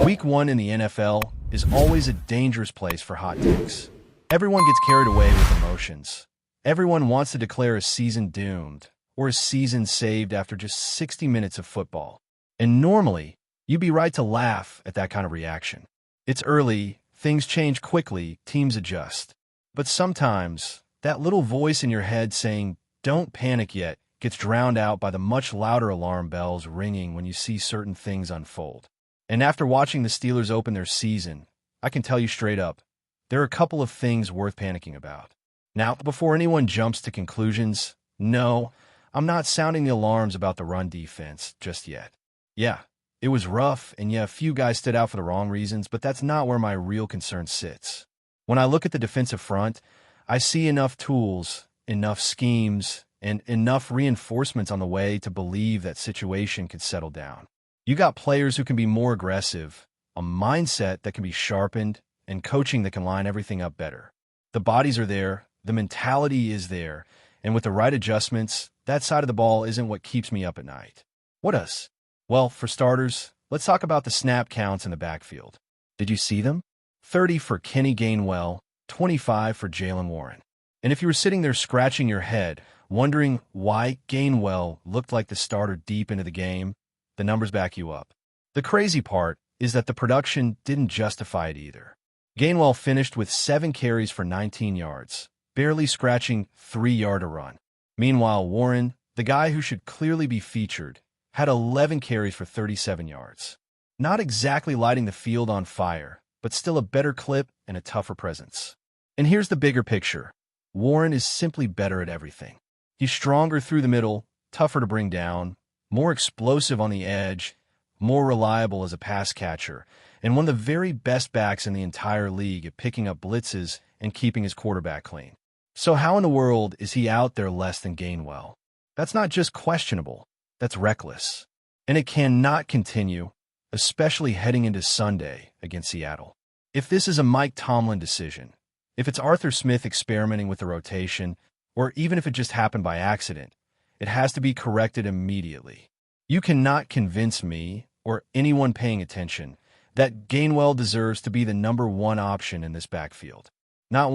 Week 1 in the NFL is always a dangerous place for hot takes. Everyone gets carried away with emotions. Everyone wants to declare a season doomed or a season saved after just 60 minutes of football. And normally, you'd be right to laugh at that kind of reaction. It's early, things change quickly, teams adjust. But sometimes, that little voice in your head saying, "Don't panic yet," gets drowned out by the much louder alarm bells ringing when you see certain things unfold. And after watching the Steelers open their season, I can tell you straight up, there are a couple of things worth panicking about. Now, before anyone jumps to conclusions, no, I'm not sounding the alarms about the run defense just yet. Yeah, it was rough, and yeah, a few guys stood out for the wrong reasons, but that's not where my real concern sits. When I look at the defensive front, I see enough tools, enough schemes, and enough reinforcements on the way to believe that situation could settle down. You got players who can be more aggressive, a mindset that can be sharpened, and coaching that can line everything up better. The bodies are there, the mentality is there, and with the right adjustments, that side of the ball isn't what keeps me up at night. What does? Well, for starters, let's talk about the snap counts in the backfield. Did you see them? 30 for Kenny Gainwell, 25 for Jaylen Warren. And if you were sitting there scratching your head, wondering why Gainwell looked like the starter deep into the game, the numbers back you up. The crazy part is that the production didn't justify it either. Gainwell finished with 7 carries for 19 yards, barely scratching 3 yards a run. Meanwhile, Warren, the guy who should clearly be featured, had 11 carries for 37 yards. Not exactly lighting the field on fire, but still a better clip and a tougher presence. And here's the bigger picture. Warren is simply better at everything. He's stronger through the middle, tougher to bring down, more explosive on the edge, more reliable as a pass catcher, and one of the very best backs in the entire league at picking up blitzes and keeping his quarterback clean. So how in the world is he out there less than Gainwell? That's not just questionable, that's reckless. And it cannot continue, especially heading into Sunday against Seattle. If this is a Mike Tomlin decision, if it's Arthur Smith experimenting with the rotation, or even if it just happened by accident, it has to be corrected immediately. You cannot convince me, or anyone paying attention, that Gainwell deserves to be the number 1 option in this backfield. Not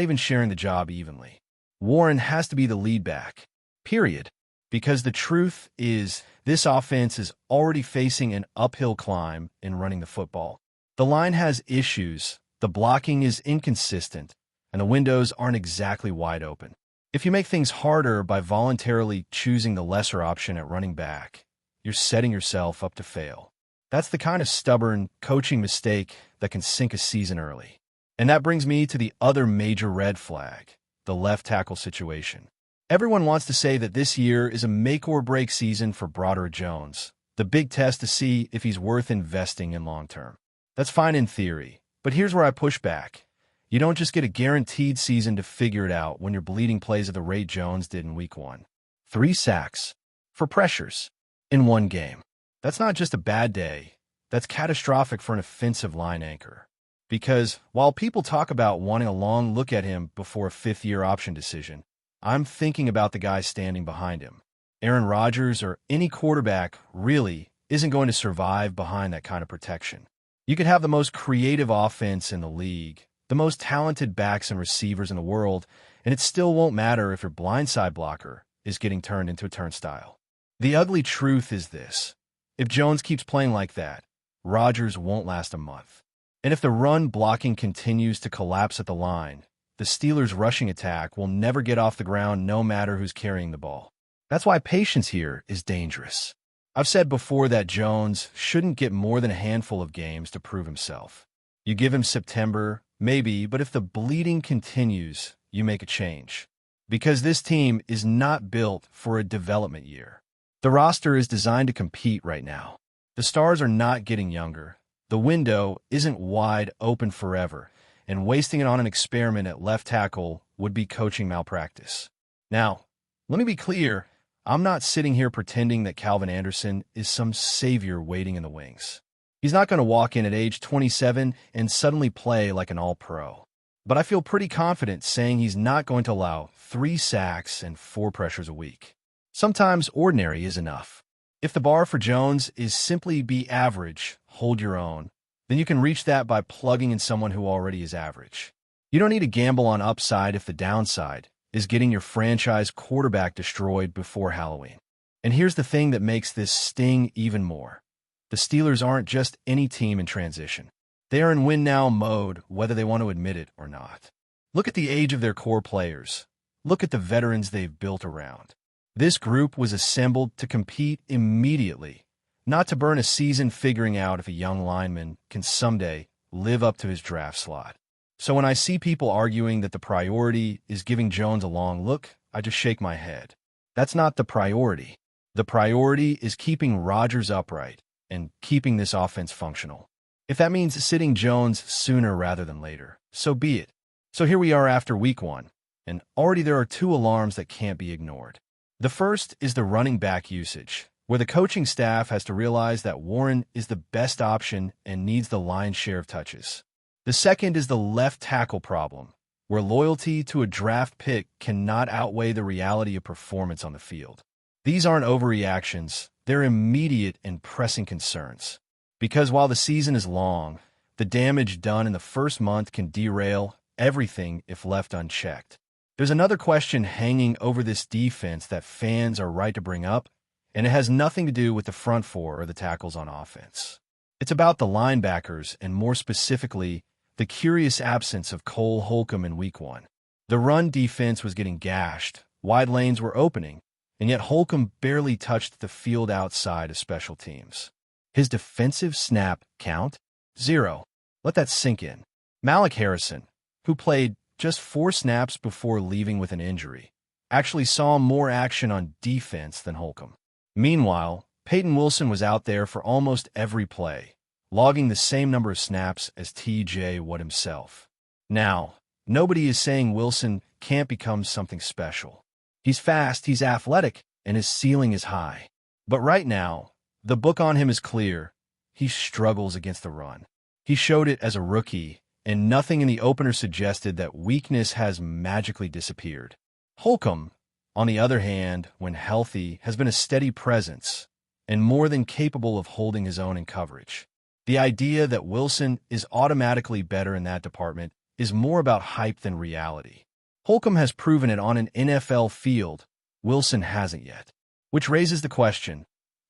even sharing the job evenly. Warren has to be the lead back, period. Because the truth is, this offense is already facing an uphill climb in running the football. The line has issues, the blocking is inconsistent, and the windows aren't exactly wide open. If you make things harder by voluntarily choosing the lesser option at running back, you're setting yourself up to fail. That's the kind of stubborn coaching mistake that can sink a season early. And that brings me to the other major red flag, the left tackle situation. Everyone wants to say that this year is a make-or-break season for Broderick Jones, the big test to see if he's worth investing in long-term. That's fine in theory, but here's where I push back. You don't just get a guaranteed season to figure it out when you're bleeding plays at the rate Jones did in Week 1. 3 sacks for pressures in one game. That's not just a bad day. That's catastrophic for an offensive line anchor. Because while people talk about wanting a long look at him before a 5th-year option decision, I'm thinking about the guy standing behind him. Aaron Rodgers or any quarterback really isn't going to survive behind that kind of protection. You could have the most creative offense in the league, the most talented backs and receivers in the world, and it still won't matter if your blindside blocker is getting turned into a turnstile. The ugly truth is this. If Jones keeps playing like that, Rodgers won't last a month. And if the run blocking continues to collapse at the line, the Steelers' rushing attack will never get off the ground no matter who's carrying the ball. That's why patience here is dangerous. I've said before that Jones shouldn't get more than a handful of games to prove himself. You give him September, maybe, but if the bleeding continues, you make a change. Because this team is not built for a development year. The roster is designed to compete right now. The stars are not getting younger. The window isn't wide open forever, and wasting it on an experiment at left tackle would be coaching malpractice. Now, let me be clear, I'm not sitting here pretending that Calvin Anderson is some savior waiting in the wings. He's not going to walk in at age 27 and suddenly play like an all-pro. But I feel pretty confident saying he's not going to allow 3 sacks and 4 pressures a week. Sometimes ordinary is enough. If the bar for Jones is simply be average, hold your own, then you can reach that by plugging in someone who already is average. You don't need to gamble on upside if the downside is getting your franchise quarterback destroyed before Halloween. And here's the thing that makes this sting even more. The Steelers aren't just any team in transition. They are in win-now mode, whether they want to admit it or not. Look at the age of their core players. Look at the veterans they've built around. This group was assembled to compete immediately, not to burn a season figuring out if a young lineman can someday live up to his draft slot. So when I see people arguing that the priority is giving Jones a long look, I just shake my head. That's not the priority. The priority is keeping Rodgers upright and keeping this offense functional. If that means sitting Jones sooner rather than later, so be it. So here we are after week 1, and already there are 2 alarms that can't be ignored. The first is the running back usage, where the coaching staff has to realize that Warren is the best option and needs the lion's share of touches. The second is the left tackle problem, where loyalty to a draft pick cannot outweigh the reality of performance on the field. These aren't overreactions, they're immediate and pressing concerns. Because while the season is long, the damage done in the first month can derail everything if left unchecked. There's another question hanging over this defense that fans are right to bring up, and it has nothing to do with the front 4 or the tackles on offense. It's about the linebackers, and more specifically, the curious absence of Cole Holcomb in week 1. The run defense was getting gashed, wide lanes were opening, and yet Holcomb barely touched the field outside of special teams. His defensive snap count? 0. Let that sink in. Malik Harrison, who played just 4 snaps before leaving with an injury, actually saw more action on defense than Holcomb. Meanwhile, Peyton Wilson was out there for almost every play, logging the same number of snaps as TJ Watt himself. Now, nobody is saying Wilson can't become something special. He's fast, he's athletic, and his ceiling is high. But right now, the book on him is clear. He struggles against the run. He showed it as a rookie, and nothing in the opener suggested that weakness has magically disappeared. Holcomb, on the other hand, when healthy, has been a steady presence and more than capable of holding his own in coverage. The idea that Wilson is automatically better in that department is more about hype than reality. Holcomb has proven it on an NFL field. Wilson hasn't yet. Which raises the question,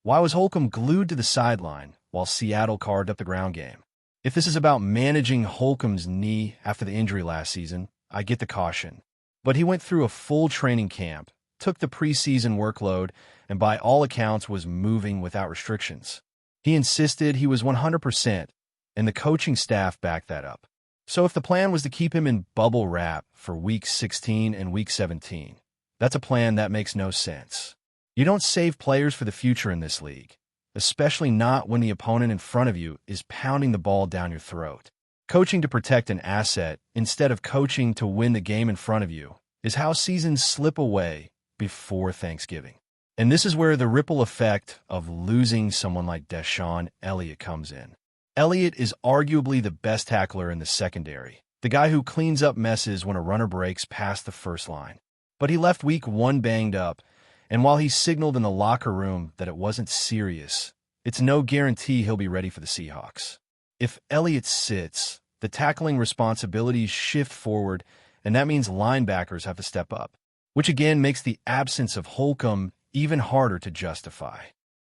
why was Holcomb glued to the sideline while Seattle carved up the ground game? If this is about managing Holcomb's knee after the injury last season, I get the caution. But he went through a full training camp, took the preseason workload, and by all accounts was moving without restrictions. He insisted he was 100%, and the coaching staff backed that up. So if the plan was to keep him in bubble wrap for Week 16 and Week 17, that's a plan that makes no sense. You don't save players for the future in this league, especially not when the opponent in front of you is pounding the ball down your throat. Coaching to protect an asset instead of coaching to win the game in front of you is how seasons slip away before Thanksgiving. And this is where the ripple effect of losing someone like Deshaun Elliott comes in. Elliott is arguably the best tackler in the secondary, the guy who cleans up messes when a runner breaks past the first line. But he left week 1 banged up, and while he signaled in the locker room that it wasn't serious, it's no guarantee he'll be ready for the Seahawks. If Elliott sits, the tackling responsibilities shift forward, and that means linebackers have to step up, which again makes the absence of Holcomb even harder to justify.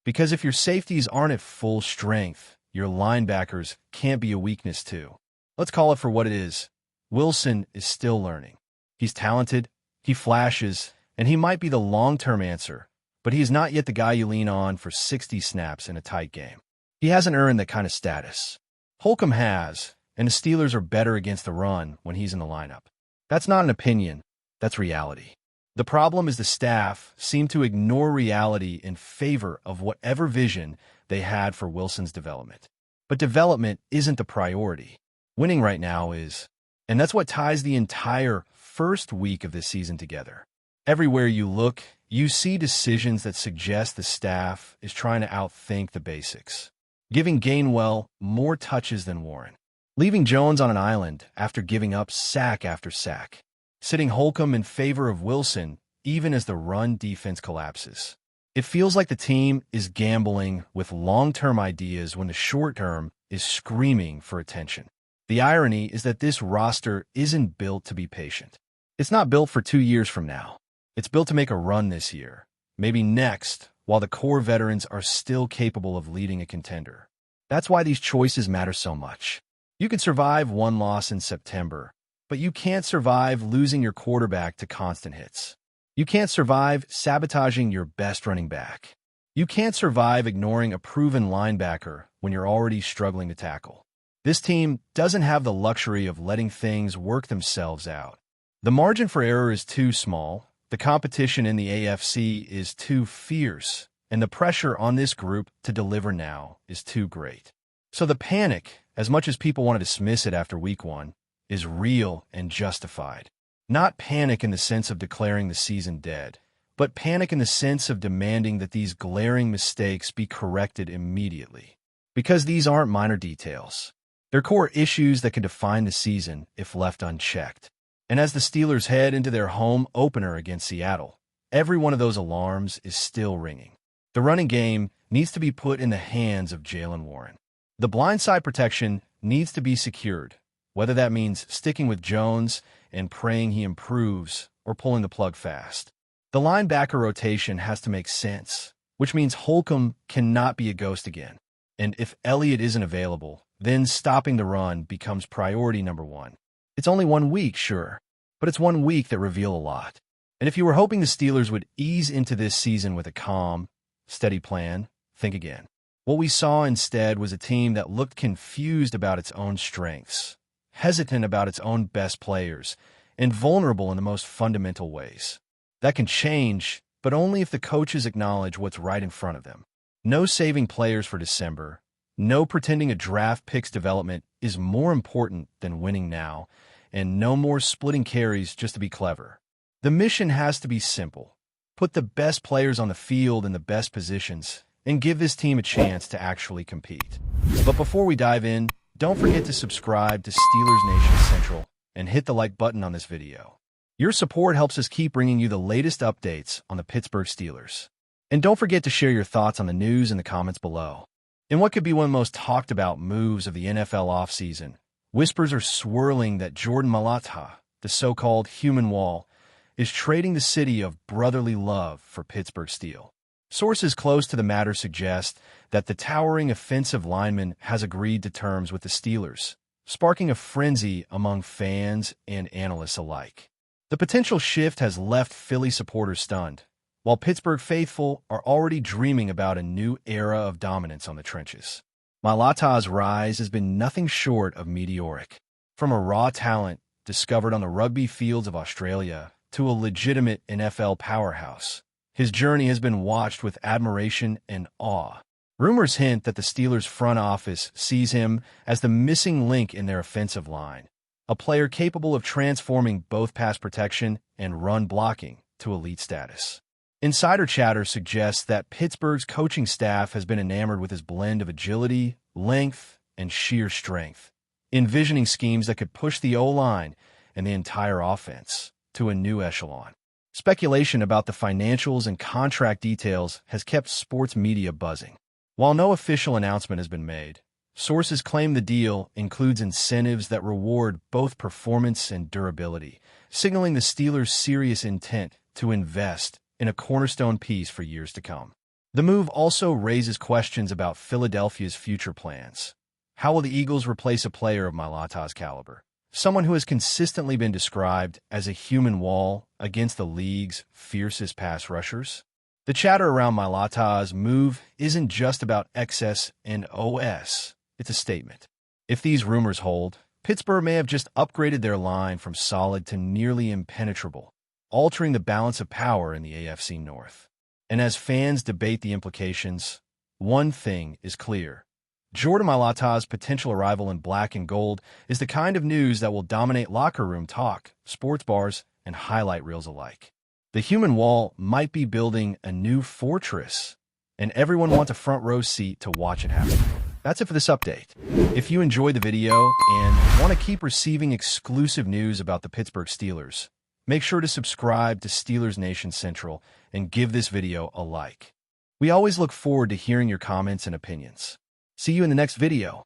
Because if your safeties aren't at full strength, your linebackers can't be a weakness too. Let's call it for what it is. Wilson is still learning. He's talented, he flashes, and he might be the long-term answer, but he is not yet the guy you lean on for 60 snaps in a tight game. He hasn't earned that kind of status. Holcomb has, and the Steelers are better against the run when he's in the lineup. That's not an opinion, that's reality. The problem is the staff seem to ignore reality in favor of whatever vision they had for Wilson's development. But development isn't the priority. Winning right now is. And that's what ties the entire first week of this season together. Everywhere you look, you see decisions that suggest the staff is trying to outthink the basics. Giving Gainwell more touches than Warren. Leaving Jones on an island after giving up sack after sack. Sitting Holcomb in favor of Wilson even as the run defense collapses. It feels like the team is gambling with long-term ideas when the short-term is screaming for attention. The irony is that this roster isn't built to be patient. It's not built for 2 years from now. It's built to make a run this year, maybe next, while the core veterans are still capable of leading a contender. That's why these choices matter so much. You can survive one loss in September, but you can't survive losing your quarterback to constant hits. You can't survive sabotaging your best running back. You can't survive ignoring a proven linebacker when you're already struggling to tackle. This team doesn't have the luxury of letting things work themselves out. The margin for error is too small, the competition in the AFC is too fierce, and the pressure on this group to deliver now is too great. So the panic, as much as people want to dismiss it after week 1, is real and justified. Not panic in the sense of declaring the season dead, but panic in the sense of demanding that these glaring mistakes be corrected immediately. Because these aren't minor details. They're core issues that can define the season if left unchecked. And as the Steelers head into their home opener against Seattle, every one of those alarms is still ringing. The running game needs to be put in the hands of Jaylen Warren. The blindside protection needs to be secured, whether that means sticking with Jones and praying he improves or pulling the plug fast. The linebacker rotation has to make sense, which means Holcomb cannot be a ghost again. And if Elliott isn't available, then stopping the run becomes priority number 1. It's only 1 week, sure, but it's 1 week that reveal a lot. And if you were hoping the Steelers would ease into this season with a calm, steady plan, think again. What we saw instead was a team that looked confused about its own strengths, hesitant about its own best players, and vulnerable in the most fundamental ways. That can change, but only if the coaches acknowledge what's right in front of them. No saving players for December. No pretending a draft pick's development is more important than winning now, and no more splitting carries just to be clever. The mission has to be simple. Put the best players on the field in the best positions, and give this team a chance to actually compete. But before we dive in, don't forget to subscribe to Steelers Nation Central and hit the like button on this video. Your support helps us keep bringing you the latest updates on the Pittsburgh Steelers. And don't forget to share your thoughts on the news in the comments below. In what could be one of the most talked about moves of the NFL offseason, whispers are swirling that Jordan MAILATA, the so-called human wall, is trading the city of brotherly love for Pittsburgh Steel. Sources close to the matter suggest that the towering offensive lineman has agreed to terms with the Steelers, sparking a frenzy among fans and analysts alike. The potential shift has left Philly supporters stunned, while Pittsburgh faithful are already dreaming about a new era of dominance on the trenches. MAILATA's rise has been nothing short of meteoric. From a raw talent discovered on the rugby fields of Australia to a legitimate NFL powerhouse, his journey has been watched with admiration and awe. Rumors hint that the Steelers' front office sees him as the missing link in their offensive line, a player capable of transforming both pass protection and run blocking to elite status. Insider chatter suggests that Pittsburgh's coaching staff has been enamored with his blend of agility, length, and sheer strength, envisioning schemes that could push the O-line and the entire offense to a new echelon. Speculation about the financials and contract details has kept sports media buzzing. While no official announcement has been made, sources claim the deal includes incentives that reward both performance and durability, signaling the Steelers' serious intent to invest in a cornerstone piece for years to come. The move also raises questions about Philadelphia's future plans. How will the Eagles replace a player of MAILATA's caliber? Someone who has consistently been described as a human wall against the league's fiercest pass rushers? The chatter around MAILATA's move isn't just about XS and OS. It's a statement. If these rumors hold, Pittsburgh may have just upgraded their line from solid to nearly impenetrable, altering the balance of power in the AFC North. And as fans debate the implications, one thing is clear. Jordan MAILATA's potential arrival in black and gold is the kind of news that will dominate locker room talk, sports bars, and highlight reels alike. The human wall might be building a new fortress, and everyone wants a front row seat to watch it happen. That's it for this update. If you enjoyed the video and want to keep receiving exclusive news about the Pittsburgh Steelers, make sure to subscribe to Steelers Nation Central and give this video a like. We always look forward to hearing your comments and opinions. See you in the next video.